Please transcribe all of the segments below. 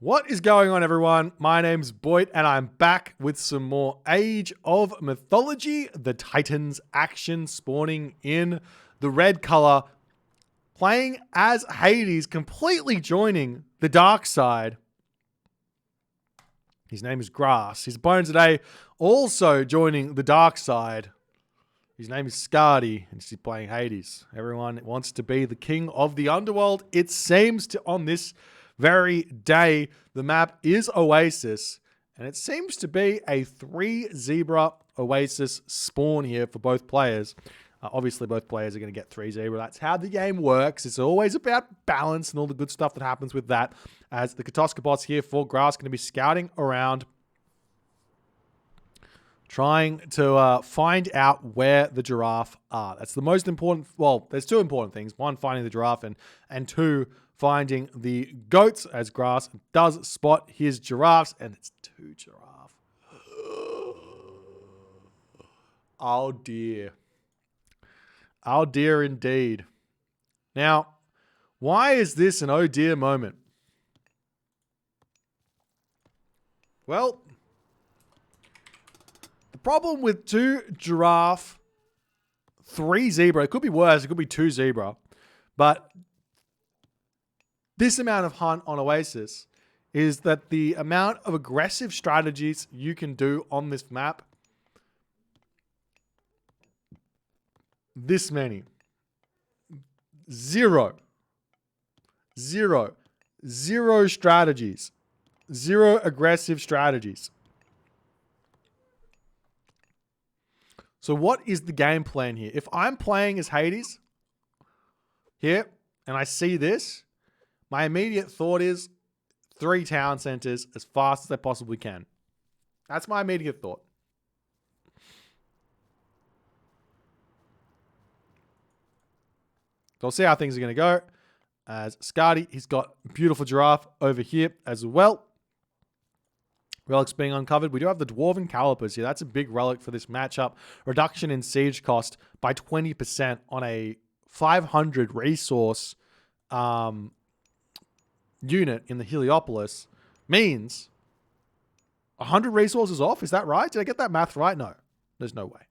What is going on, everyone? My name's Boyd, and I'm back with some more Age of Mythology. The Titans action spawning in the red color, playing as Hades, completely joining the dark side. His name is Grass. His opponent today also joining the dark side. His name is Skadi, and he's playing Hades. Everyone wants to be the king of the underworld. It seems to on this very day. The map is Oasis, and it seems to be a 3 zebra Oasis spawn here for both players. Obviously, both players are going to get 3 zebra. That's how the game works. It's always about balance and all the good stuff that happens with that. As the Katoskabots here for Grass going to be scouting around, trying to find out where the giraffe are. That's the most important. Well, there's two important things. One, finding the giraffe, and two, finding the goats, as Grass does spot his giraffes, and it's 2 giraffe. Oh dear. Oh dear indeed. Now, why is this an oh dear moment? Well, the problem with 2 giraffe, 3 zebra, it could be worse, it could be 2 zebra, but this amount of hunt on Oasis is that the amount of aggressive strategies you can do on this map, this many. Zero strategies. 0 aggressive strategies. So what is the game plan here? If I'm playing as Hades here and I see this, my immediate thought is 3 town centers as fast as I possibly can. That's my immediate thought. So we'll see how things are going to go. As Skadi, he's got beautiful giraffe over here as well. Relics being uncovered. We do have the Dwarven Calipers here. That's a big relic for this matchup. Reduction in siege cost by 20% on a 500 resource unit in the Heliopolis means 100 resources off. Is that right? Did I get that math right? No, there's no way.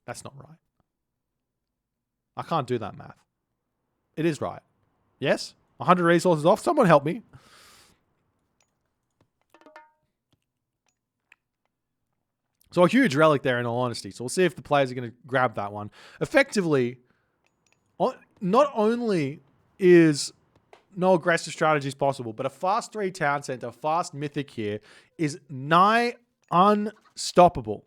That's not right. I can't do that math. It is right. Yes? 100 resources off. Someone help me. So a huge relic there, in all honesty. So we'll see if the players are going to grab that one. Effectively, not only is no aggressive strategies possible, but a fast 3 town center, fast mythic here is nigh unstoppable.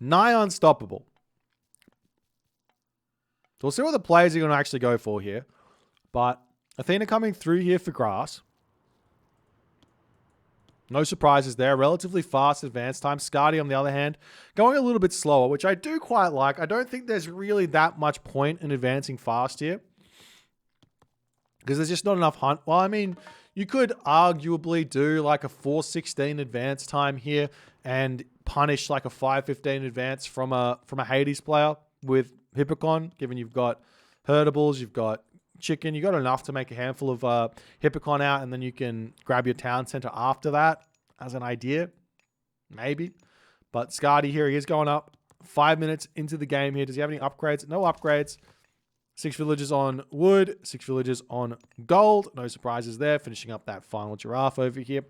Nigh unstoppable. So we'll see what the players are going to actually go for here. But Athena coming through here for Grass. No surprises there. Relatively fast advance time. Skadi, on the other hand, going a little bit slower, which I do quite like. I don't think there's really that much point in advancing fast here, because there's just not enough hunt. Well, I mean, you could arguably do like a 4:16 advance time here and punish like a 5:15 advance from a Hades player with Hippocon, given you've got herdables, you've got chicken, you got enough to make a handful of Hippocon out, and then you can grab your town center after that as an idea, maybe. But Skadi here, he is going up 5 minutes into the game here. Does he have any upgrades? No upgrades. 6 villagers on wood, 6 villagers on gold. No surprises there. Finishing up that final giraffe over here.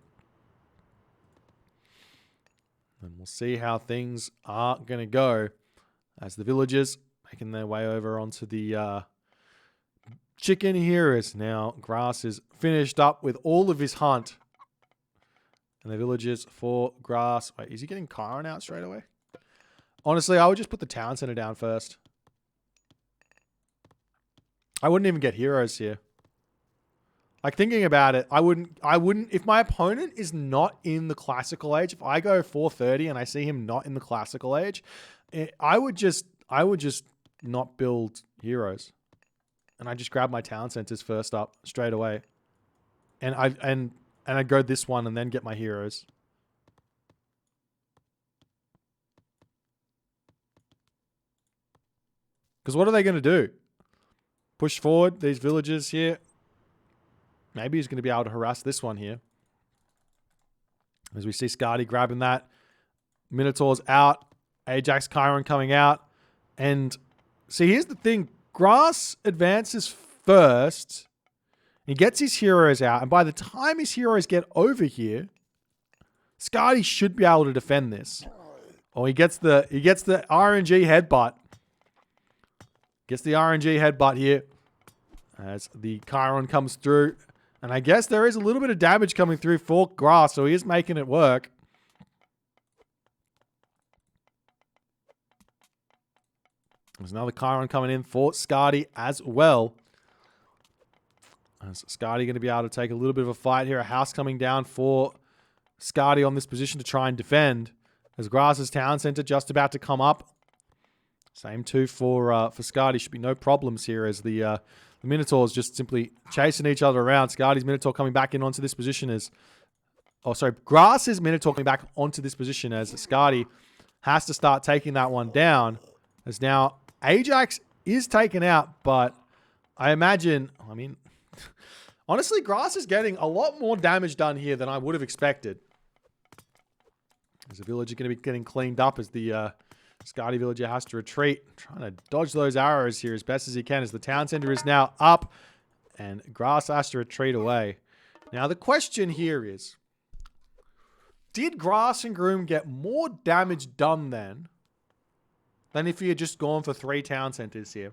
And we'll see how things are going to go as the villagers making their way over onto the chicken here. As now Grass is finished up with all of his hunt. And the villagers for Grass. Wait, is he getting Chiron out straight away? Honestly, I would just put the town center down first. I wouldn't even get heroes here. Like, thinking about it, I wouldn't, if my opponent is not in the classical age, if I go 430 and I see him not in the classical age, I would just not build heroes. And I just grab my town centers first up straight away. And I go this one and then get my heroes. Because what are they going to do? Push forward these villages here. Maybe he's going to be able to harass this one here. As we see Skadi grabbing that. Minotaur's out. Ajax Chiron coming out. And see, here's the thing. Grass advances first. He gets his heroes out. And by the time his heroes get over here, Skadi should be able to defend this. Oh, he gets the RNG headbutt. Gets the RNG headbutt here. As the Chiron comes through. And I guess there is a little bit of damage coming through for Grass, so he is making it work. There's another Chiron coming in for Skadi as well. Is Skadi going to be able to take a little bit of a fight here? A house coming down for Skadi on this position to try and defend. As Grass's town center just about to come up. Same too for Skadi. Should be no problems here as the Minotaurs just simply chasing each other around. Skadi's Minotaur coming back in onto this position as... Oh, sorry. Grass's Minotaur coming back onto this position as Skadi has to start taking that one down. As now Ajax is taken out, but I imagine... I mean... Honestly, Grass is getting a lot more damage done here than I would have expected. As the village is going to be getting cleaned up as the Skadi villager has to retreat. Trying to dodge those arrows here as best as he can as the town center is now up. And Grass has to retreat away. Now the question here is, did Grass and Groom get more damage done then than if he had just gone for 3 town centers here?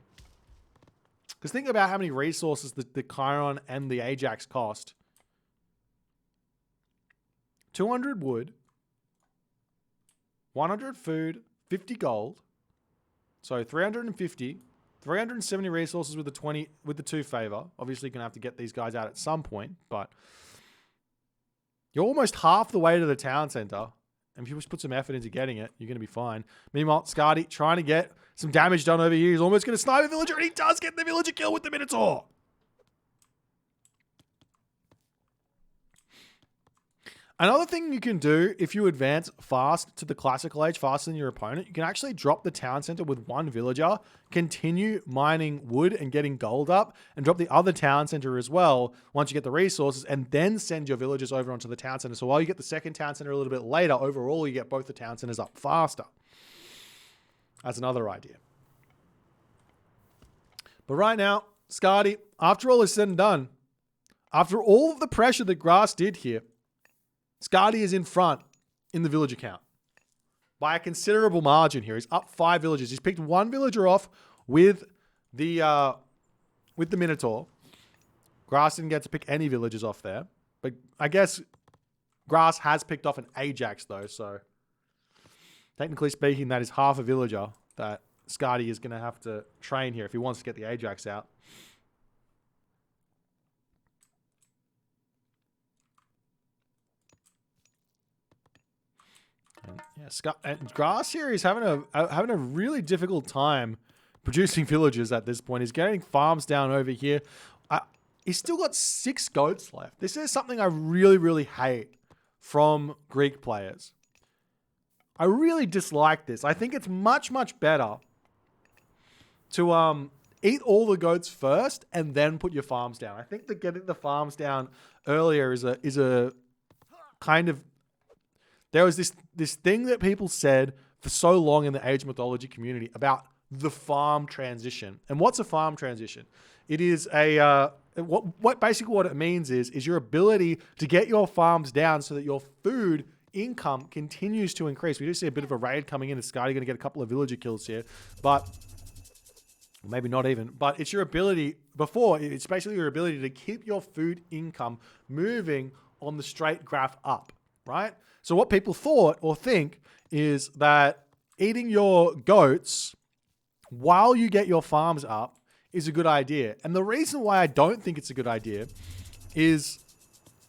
Because think about how many resources the Chiron and the Ajax cost. 200 wood, 100 food, 50 gold. So 350, 370 resources with the 2 favor. Obviously, you're going to have to get these guys out at some point, but you're almost half the way to the town center. And if you just put some effort into getting it, you're going to be fine. Meanwhile, Skadi trying to get some damage done over here. He's almost going to snipe a villager, and he does get the villager kill with the Minotaur. Another thing you can do if you advance fast to the classical age, faster than your opponent, you can actually drop the town center with 1 villager, continue mining wood and getting gold up, and drop the other town center as well once you get the resources, and then send your villagers over onto the town center. So while you get the second town center a little bit later, overall you get both the town centers up faster. That's another idea. But right now, Skadi, after all is said and done, after all of the pressure that Grass did here, Skadi is in front in the villager count by a considerable margin here. He's up 5 villagers. He's picked 1 villager off with the Minotaur. Grass didn't get to pick any villagers off there. But I guess Grass has picked off an Ajax though, so technically speaking, that is half a villager that Skadi is going to have to train here if he wants to get the Ajax out. And yeah, and Grass here is having a really difficult time producing villagers at this point. He's getting farms down over here. He's still got 6 goats left. This is something I really, really hate from Greek players. I really dislike this. I think it's much, much better to eat all the goats first and then put your farms down. I think that getting the farms down earlier is a kind of... There was this thing that people said for so long in the Age of Mythology community about the farm transition. And what's a farm transition? It is what basically what it means is your ability to get your farms down so that your food income continues to increase. We do see a bit of a raid coming in. Is Skadi going to get a couple of villager kills here? But maybe not even. But it's your ability, it's basically your ability to keep your food income moving on the straight graph up, right? So what people thought or think is that eating your goats while you get your farms up is a good idea. And the reason why I don't think it's a good idea is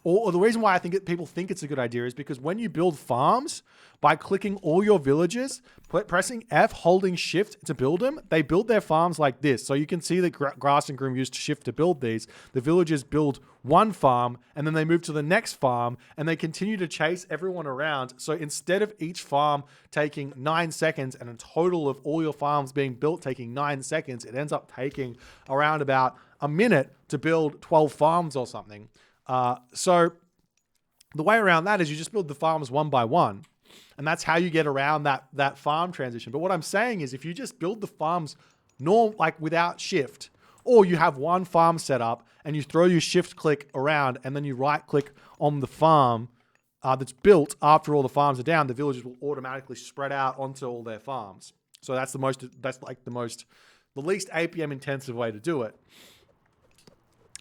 or the reason why I think people think it's a good idea is because when you build farms, by clicking all your villages, pressing F, holding shift to build them, they build their farms like this. So you can see that Grass and Groom used shift to build these. The villagers build one farm and then they move to the next farm and they continue to chase everyone around. So instead of each farm taking 9 seconds and a total of all your farms being built taking 9 seconds, it ends up taking around about a minute to build 12 farms or something. So the way around that is you just build the farms one by one. And that's how you get around that farm transition. But what I'm saying is if you just build the farms like without shift, or you have one farm set up and you throw your shift click around and then you right click on the farm that's built after all the farms are down, the villagers will automatically spread out onto all their farms. So that's the least APM intensive way to do it.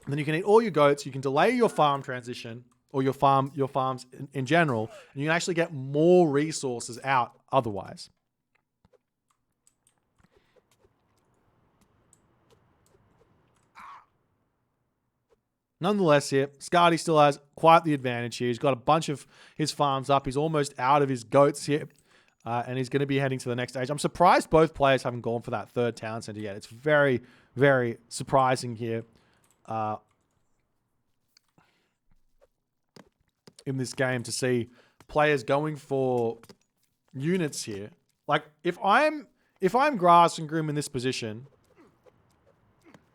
And then you can eat all your goats, you can delay your farm transition, or your farms in general, and you can actually get more resources out otherwise. Nonetheless here, Skadi still has quite the advantage here. He's got a bunch of his farms up. He's almost out of his goats here, and he's going to be heading to the next stage. I'm surprised both players haven't gone for that third town center yet. It's very, very surprising here. In this game to see players going for units here. Like if I'm Grass and Groom in this position,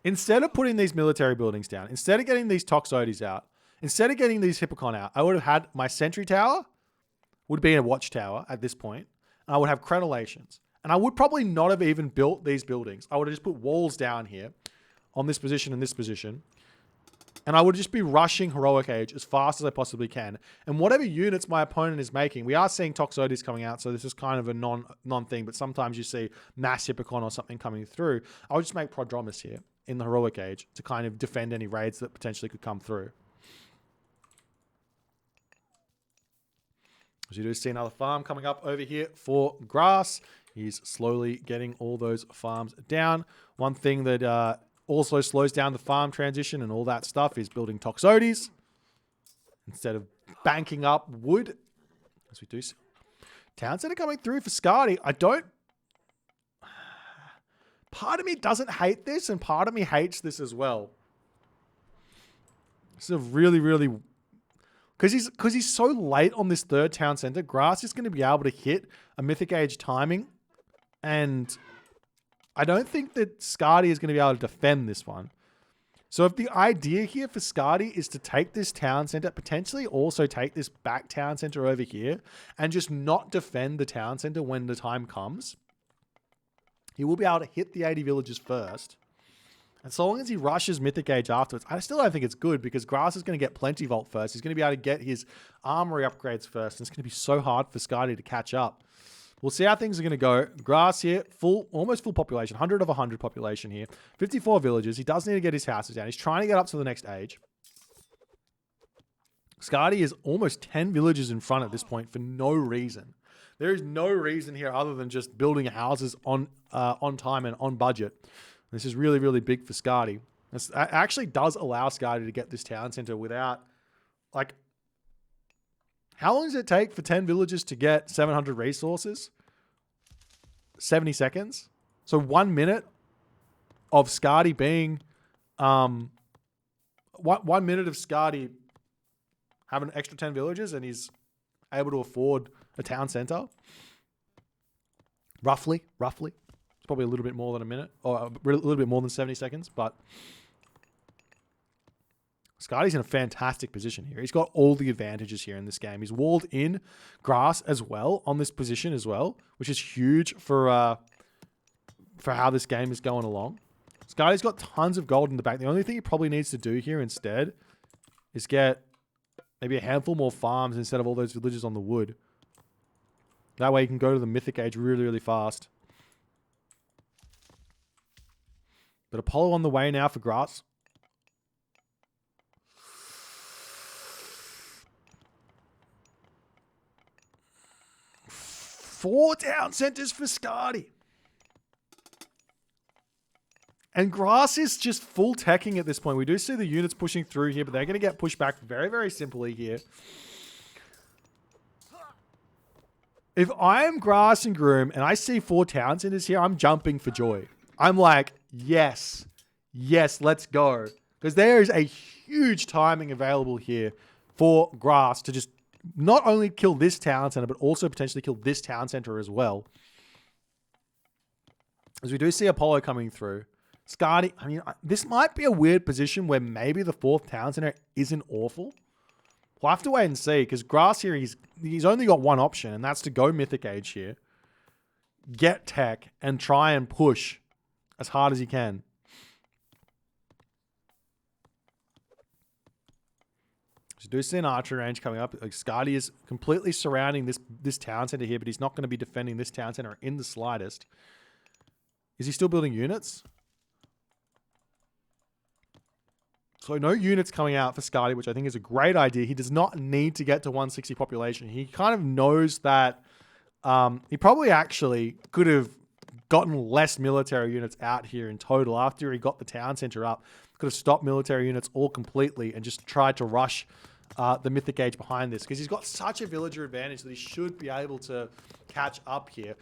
instead of putting these military buildings down, instead of getting these Toxotes out, instead of getting these Hippocon out, I would have had my sentry tower would be a watchtower at this point, and I would have crenellations. And I would probably not have even built these buildings. I would have just put walls down here on this position and this position. And I would just be rushing Heroic Age as fast as I possibly can. And whatever units my opponent is making, we are seeing Toxotes coming out, so this is kind of a non-thing, but sometimes you see Mass Hippocon or something coming through. I would just make Prodromus here in the Heroic Age to kind of defend any raids that potentially could come through. As you do see another farm coming up over here for Grass. He's slowly getting all those farms down. One thing that also slows down the farm transition and all that stuff is building Toxotes instead of banking up wood, as we do see. Town center coming through for Skadi. Part of me doesn't hate this and part of me hates this as well. This is a really, really, because he's so late on this third town center, Grass is going to be able to hit a Mythic Age timing, and I don't think that Skadi is going to be able to defend this one. So if the idea here for Skadi is to take this town center, potentially also take this back town center over here, and just not defend the town center when the time comes, he will be able to hit the 80 villages first. And so long as he rushes Mythic Age afterwards, I still don't think it's good because Grass is going to get Plenty Vault first. He's going to be able to get his armory upgrades first. And it's going to be so hard for Skadi to catch up. We'll see how things are going to go. Grass here, almost full population, 100 of 100 population here. 54 villages. He does need to get his houses down. He's trying to get up to the next age. Skadi is almost 10 villages in front at this point for no reason. There is no reason here other than just building houses on time and on budget. This is really, really big for Skadi. This actually does allow Skadi to get this town center without, like, how long does it take for 10 villages to get 700 resources? 70 seconds. So 1 minute of Skadi being, 1 minute of Skadi having an extra 10 villages and he's able to afford a town center. Roughly. It's probably a little bit more than a minute or a little bit more than 70 seconds, but Skadi's in a fantastic position here. He's got all the advantages here in this game. He's walled in Grass as well on this position as well, which is huge for how this game is going along. Skadi's got tons of gold in the back. The only thing he probably needs to do here instead is get maybe a handful more farms instead of all those villages on the wood. That way he can go to the Mythic Age really, really fast. But Apollo on the way now for Grass. Four town centers for Skadi. And Grass is just full teching at this point. We do see the units pushing through here, but they're going to get pushed back very, very simply here. If I am Grass and Groom and I see 4 town centers here, I'm jumping for joy. I'm like, yes, let's go. Because there is a huge timing available here for Grass to just not only kill this town center, but also potentially kill this town center as well. As we do see Apollo coming through. Skadi, I mean, this might be a weird position where maybe the 4th town center isn't awful. We'll have to wait and see, because Grass here, he's only got one option, and that's to go Mythic Age here. Get tech, and try and push as hard as he can. So do see an archery range coming up. Like Skadi is completely surrounding this town center here, but he's not going to be defending this town center in the slightest. Is he still building units? So no units coming out for Skadi, which I think is a great idea. He does not need to get to 160 population. He kind of knows that he probably actually could have gotten less military units out here in total after he got the town center up. Could have stopped military units all completely and just tried to rush the Mythic Age behind this, because he's got such a villager advantage that he should be able to catch up here.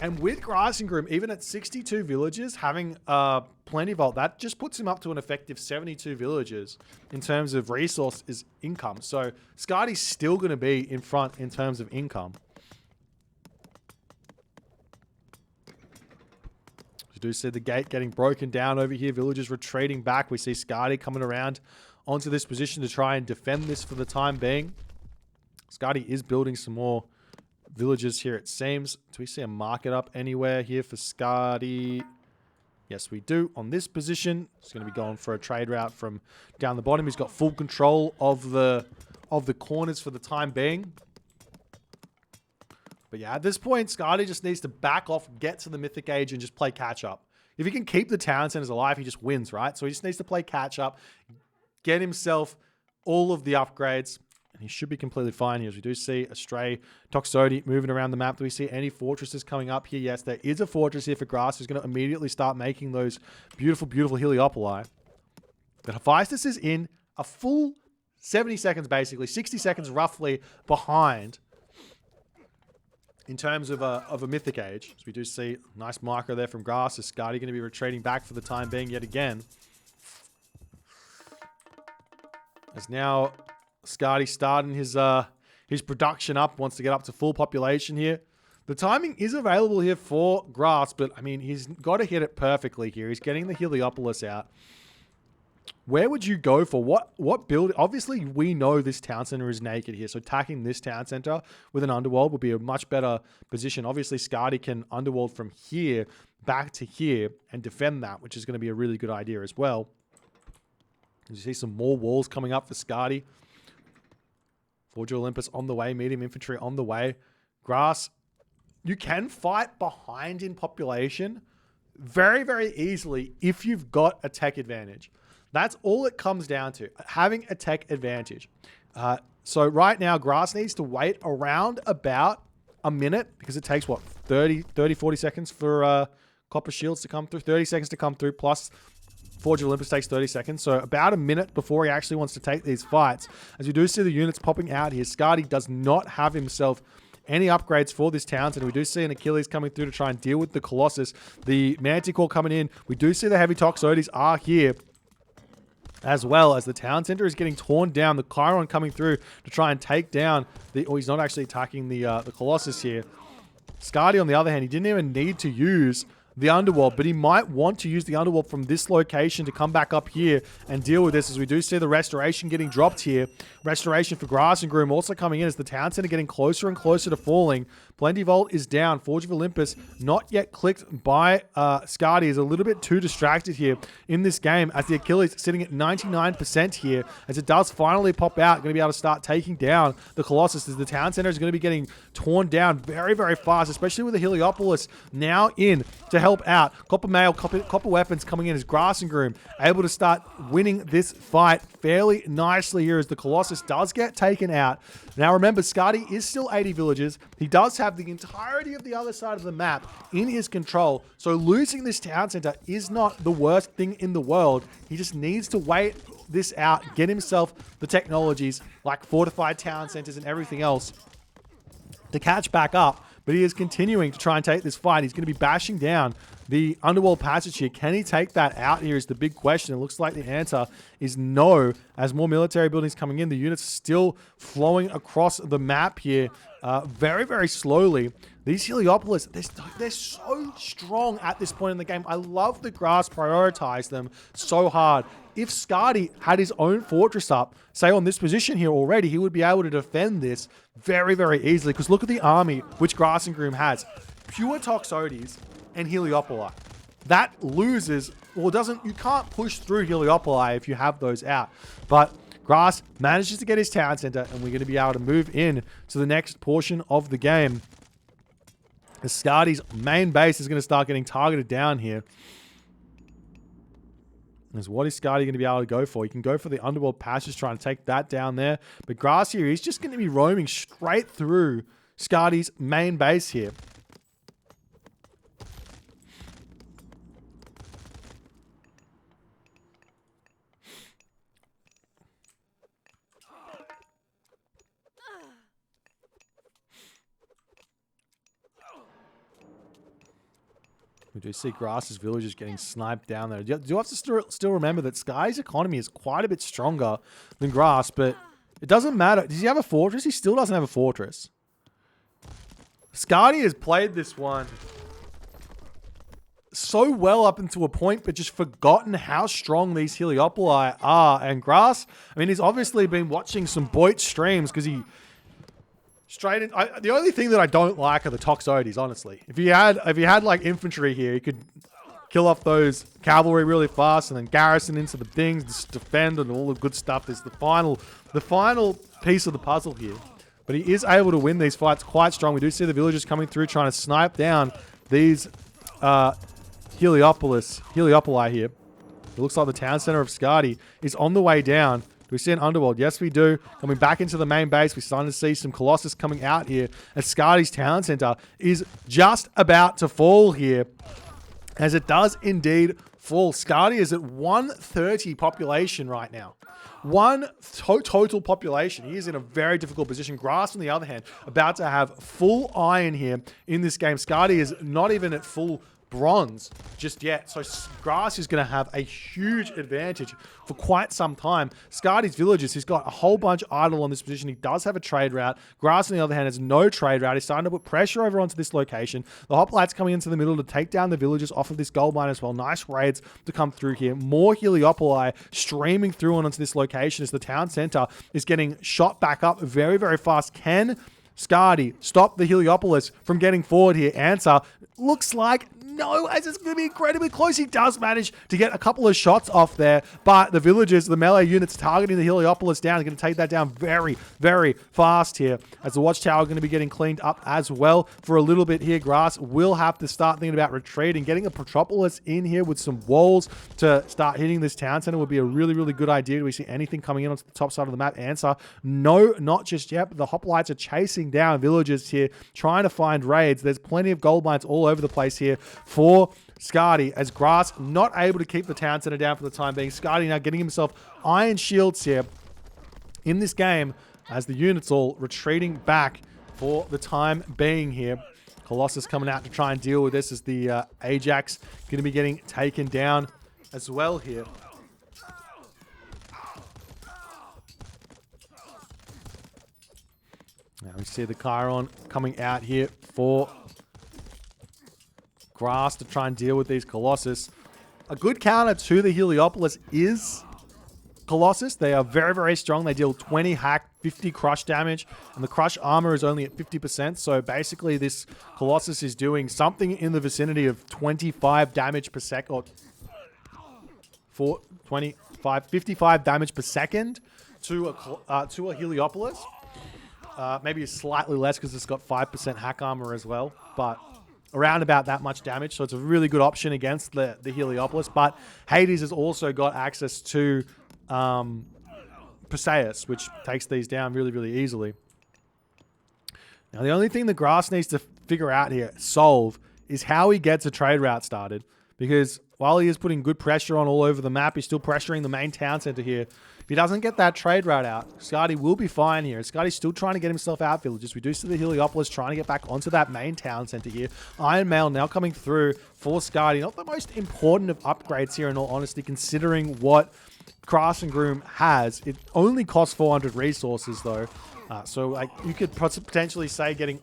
And with Grass and Groom, even at 62 villagers, having Plentyvault, that just puts him up to an effective 72 villagers in terms of resource is income. So Skadi's still going to be in front in terms of income. You do see the gate getting broken down over here. Villagers retreating back. We see Skadi coming around onto this position to try and defend this for the time being. Skadi is building some more villages here, it seems. Do we see a market up anywhere here for Skadi? Yes, we do. On this position, he's going to be going for a trade route from down the bottom. He's got full control of the corners for the time being. But yeah, at this point, Skadi just needs to back off, get to the Mythic Age, and just play catch-up. If he can keep the town centers alive, he just wins, right? So he just needs to play catch-up, get himself all of the upgrades, and he should be completely fine here. As we do see a stray Toxotes moving around the map. Do we see any fortresses coming up here? Yes, there is a fortress here for Grass, who's going to immediately start making those beautiful, beautiful Heliopoli. But Hephaestus is in a full 70 seconds, basically, 60 seconds roughly behind in terms of a Mythic Age. So we do see a nice marker there from Grass. Is Skadi going to be retreating back for the time being yet again? As now Skadi starting his production up, wants to get up to full population here. The timing is available here for Grass, but I mean, he's got to hit it perfectly here. He's getting the Heliopolis out. Where would you go for what build? Obviously, we know this town center is naked here, so attacking this town center with an underworld would be a much better position. Obviously, Skadi can underworld from here back to here and defend that, which is going to be a really good idea as well. You see some more walls coming up for Skadi. Forge of Olympus on the way, medium infantry on the way. Grass, you can fight behind in population very, very easily if you've got a tech advantage. That's all it comes down to, having a tech advantage. So right now, Grass needs to wait around about a minute, because it takes, what, 30, 40 seconds for Copper Shields to come through, 30 seconds to come through, plus Forge of Olympus takes 30 seconds. So about a minute before he actually wants to take these fights. As you do see the units popping out here, Skadi does not have himself any upgrades for this town, and we do see an Achilles coming through to try and deal with the Colossus. The Manticore coming in. We do see the heavy Toxotes are here, as well as the town center is getting torn down. The Chiron coming through to try and take down the... Oh, he's not actually attacking the Colossus here. Skadi, on the other hand, he didn't even need to use the underworld, but he might want to use the underworld from this location to come back up here and deal with this, as we do see the restoration getting dropped here. Restoration for Grass and Groom also coming in as the town center getting closer and closer to falling. Plentyvault is down. Forge of Olympus not yet clicked by Skadi, is a little bit too distracted here in this game, as the Achilles sitting at 99% here, as it does finally pop out, going to be able to start taking down the Colossus, as the town center is going to be getting torn down very, very fast, especially with the Heliopolis now in to help out. Copper Mail, Copper Weapons coming in as Grass and Groom, able to start winning this fight fairly nicely here as the Colossus does get taken out. Now remember, Skadi is still 80 villagers. He does have the entirety of the other side of the map in his control, so losing this town center is not the worst thing in the world. He just needs to wait this out, get himself the technologies like fortified town centers and everything else to catch back up. But he is continuing to try and take this fight. He's going to be bashing down the underworld passage here. Can he take that out here is the big question. It looks like the answer is no. As more military buildings coming in, the units still flowing across the map here very, very slowly. These Heliopolis, they're so strong at this point in the game. I love the Grass prioritize them so hard. If Skadi had his own fortress up, say on this position here already, he would be able to defend this very, very easily. Because look at the army which Grass and Groom has. Pure Toxotes and Heliopoli. That loses, well, you can't push through Heliopoli if you have those out. But Grass manages to get his town center, and we're going to be able to move in to the next portion of the game. Skadi's main base is going to start getting targeted down here. Is what is Skadi going to be able to go for? He can go for the Underworld Passage, trying to take that down there. But Grass here, he's just going to be roaming straight through Skadi's main base here. We do see Grass's villagers getting sniped down there. You do have to still remember that Sky's economy is quite a bit stronger than Grass, but it doesn't matter. Does he have a fortress? He still doesn't have a fortress. Skadi has played this one so well up until a point, but just forgotten how strong these Heliopoli are. And Grass, I mean, he's obviously been watching some Boit streams because he... the only thing that I don't like are the Toxotes, honestly. If you had like infantry here, you could kill off those cavalry really fast and then garrison into the things, just defend and all the good stuff. There's the final piece of the puzzle here. But he is able to win these fights quite strong. We do see the villagers coming through trying to snipe down these Heliopoli here. It looks like the town center of Skadi is on the way down. Do we see an Underworld? Yes, we do. Coming back into the main base, we're starting to see some Colossus coming out here. As Skadi's town center is just about to fall here. As it does indeed fall. Skadi is at 130 population right now. Total population. He is in a very difficult position. Grass, on the other hand, about to have full iron here in this game. Skadi is not even at full bronze just yet. So Grass is going to have a huge advantage for quite some time. Skadi's villagers, he's got a whole bunch idle on this position. He does have a trade route. Grass, on the other hand, has no trade route. He's starting to put pressure over onto this location. The hoplites coming into the middle to take down the villagers off of this gold mine as well. Nice raids to come through here. More Heliopoli streaming through onto this location as the town center is getting shot back up very, very fast. Can Skadi stop the Heliopolis from getting forward here? Answer looks like no, as it's going to be incredibly close. He does manage to get a couple of shots off there, but the villagers, the melee units targeting the Heliopolis down, are going to take that down very, very fast here. As the watchtower are going to be getting cleaned up as well for a little bit here. Grass will have to start thinking about retreating. Getting a Petropolis in here with some walls to start hitting this town center would be a really, really good idea. Do we see anything coming in onto the top side of the map? Answer, no, not just yet. But the hoplites are chasing down villagers here, trying to find raids. There's plenty of gold mines all over the place here for Skadi, as Grass not able to keep the town center down for the time being. Skadi now getting himself iron shields here in this game as the units all retreating back for the time being here. Colossus coming out to try and deal with this as the Ajax going to be getting taken down as well here. Now we see the Chiron coming out here for Grass to try and deal with these Colossus. A good counter to the Heliopolis is Colossus. They are very, very strong. They deal 20 hack, 50 crush damage, and the crush armor is only at 50%. So basically this Colossus is doing something in the vicinity of 25 damage per second, or 55 damage per second to a Heliopolis. Maybe slightly less because it's got 5% hack armor as well, but around about that much damage. So it's a really good option against the Heliopolis. But Hades has also got access to Perseus, which takes these down really, really easily. Now, the only thing the Grass needs to figure out here, solve, is how he gets a trade route started. Because while he is putting good pressure on all over the map, he's still pressuring the main town center here. If he doesn't get that trade route out, Skadi will be fine here. Skadi's still trying to get himself out villages. We do see the Heliopolis trying to get back onto that main town center here. Iron Mail now coming through for Skadi. Not the most important of upgrades here, in all honesty, considering what Grass and Groom has. It only costs 400 resources, though. So like you could potentially say getting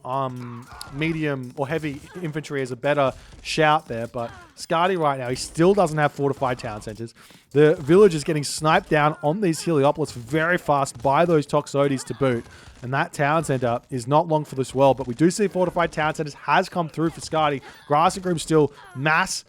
medium or heavy infantry is a better shout there, but Skadi right now, he still doesn't have fortified town centers. The village is getting sniped down on these Heliopolis very fast by those Toxotes to boot, and that town center is not long for this world, but we do see fortified town centers has come through for Skadi. Grass and Groom still mass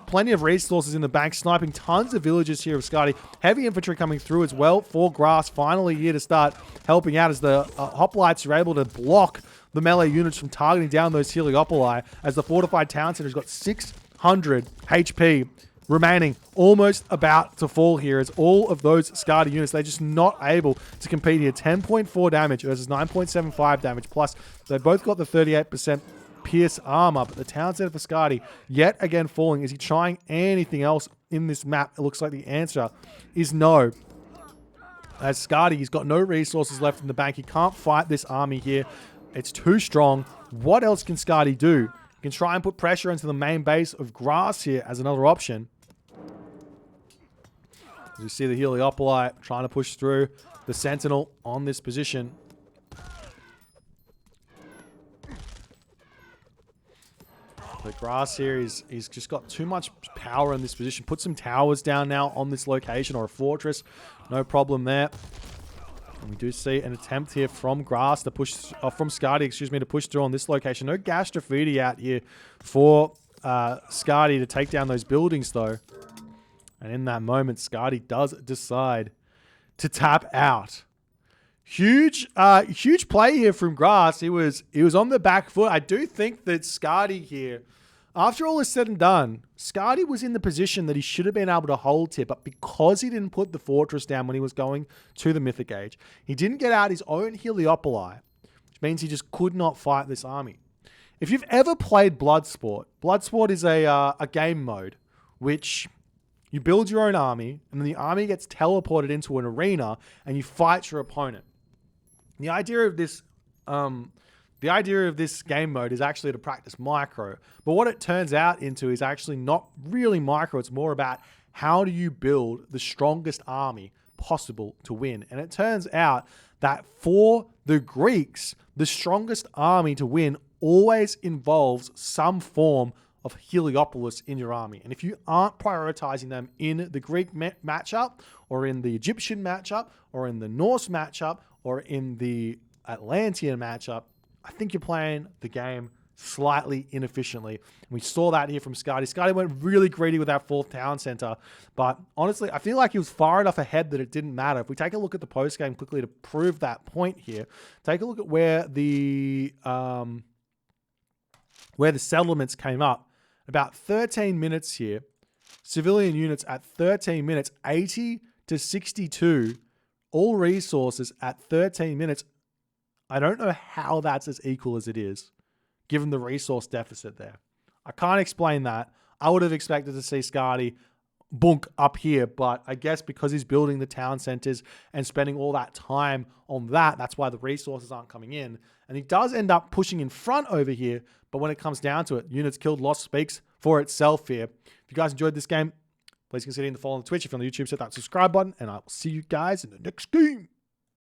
plenty of resources in the bank, sniping tons of villages here of Skadi. Heavy infantry coming through as well for Grass, finally here to start helping out as the hoplites are able to block the melee units from targeting down those Heliopoli, as the fortified town center has got 600 HP remaining, almost about to fall here, as all of those Skadi units, they're just not able to compete here. 10.4 damage versus 9.75 damage, plus they both got the 38% pierce armor, but the town center for Skadi yet again falling. Is he trying anything else in this map? It looks like the answer is no. As Skadi, he's got no resources left in the bank. He can't fight this army here. It's too strong. What else can Skadi do? He can try and put pressure into the main base of Grass here as another option. As you see the Heliopoli trying to push through the Sentinel on this position. The Grass here, he's just got too much power in this position. Put some towers down now on this location, or a fortress. No problem there. And we do see an attempt here from Grass to push, from Skadi, excuse me, to push through on this location. No gas graffiti out here for Skadi to take down those buildings, though. And in that moment, Skadi does decide to tap out. Huge play here from Grass. He was on the back foot. I do think that Skadi here, after all is said and done, Skadi was in the position that he should have been able to hold here, but because he didn't put the fortress down when he was going to the Mythic Age, he didn't get out his own Heliopoli, which means he just could not fight this army. If you've ever played Bloodsport, Bloodsport is a game mode which you build your own army, and then the army gets teleported into an arena, and you fight your opponent. The idea of this game mode is actually to practice micro, but what it turns out into is actually not really micro. It's more about how do you build the strongest army possible to win. And it turns out that for the Greeks, the strongest army to win always involves some form of Heliopolis in your army. And if you aren't prioritizing them in the Greek matchup, or in the Egyptian matchup, or in the Norse matchup, or in the Atlantean matchup, I think you're playing the game slightly inefficiently. And we saw that here from Skadi. Skadi went really greedy with that fourth town center, but honestly, I feel like he was far enough ahead that it didn't matter. If we take a look at the post game quickly to prove that point here, take a look at where the settlements came up. About 13 minutes here. Civilian units at 13 minutes, 80 to 62. All resources at 13 minutes. I don't know how that's as equal as it is, given the resource deficit there. I can't explain that. I would have expected to see Skadi bunk up here, but I guess because he's building the town centers and spending all that time on that, that's why the resources aren't coming in. And he does end up pushing in front over here, but when it comes down to it, units killed loss speaks for itself here. If you guys enjoyed this game, please consider hitting the follow on Twitch. If you're on the YouTube, hit that subscribe button, and I will see you guys in the next game.